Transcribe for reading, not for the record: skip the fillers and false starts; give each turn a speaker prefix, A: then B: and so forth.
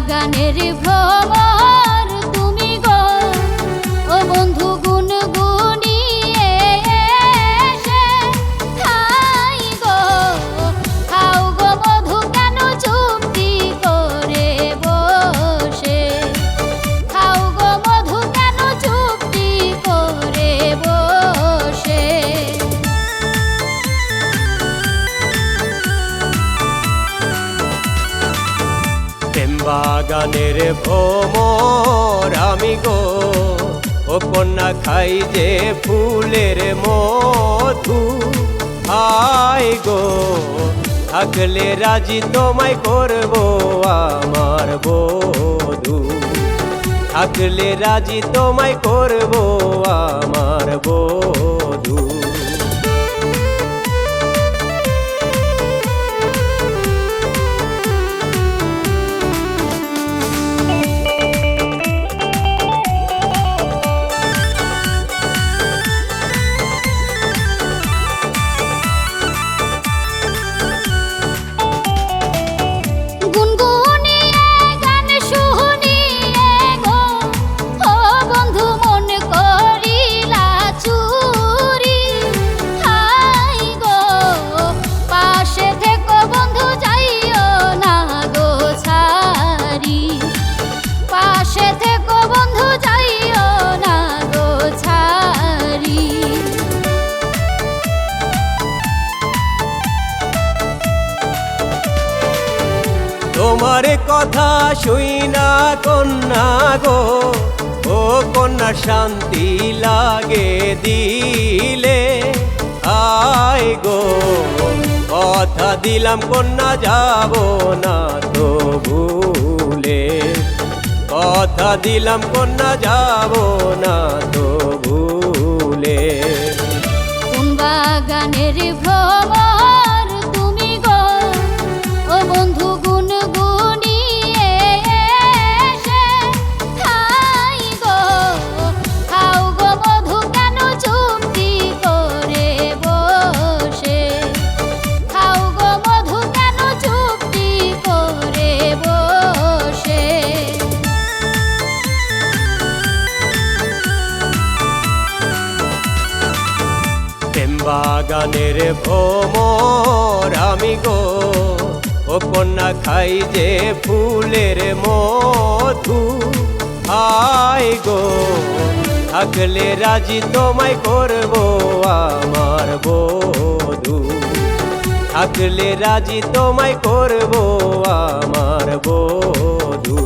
A: গানের ভ্রমর তুমি গো ও বন্ধু গুনগুনিয়ে এসে খাই গো খাও গো মধু কেন চুপটি করে বসে খাও গো মধু কেন চুপটি করে বসে
B: বাগানের ভ্রমর আমি গো ও কন্যা খাই যে ফুলের মধু আই গো থাকলে রাজি তোমায় করব আমার বধূ থাকলে রাজি তোমায় করব আমার বধূ তোমার কথা শুই না কন্যা গো ও কন্যা শান্তি লাগে দিলে আই গো কথা দিলাম কন্যা যাব না তো ভুলে কথা দিলাম কন্যা যাব না তো ভুলে
A: কোন বাগানের ভ্রমর তুমি গো ও বন্ধু গুনগুনিয়ে এসে খাই গো খাও গো মধু কেন চুপটি করে বসে খাও গো মধু কেন চুপটি করে বসে
B: বাগানের ভ্রমর আমি গো ও কন্যা খাই যে ফুলের মধু আই গো থাকলে রাজি তোমায় করব আমার বধূ থাকলে রাজি তোমায় করব আমার বধূ।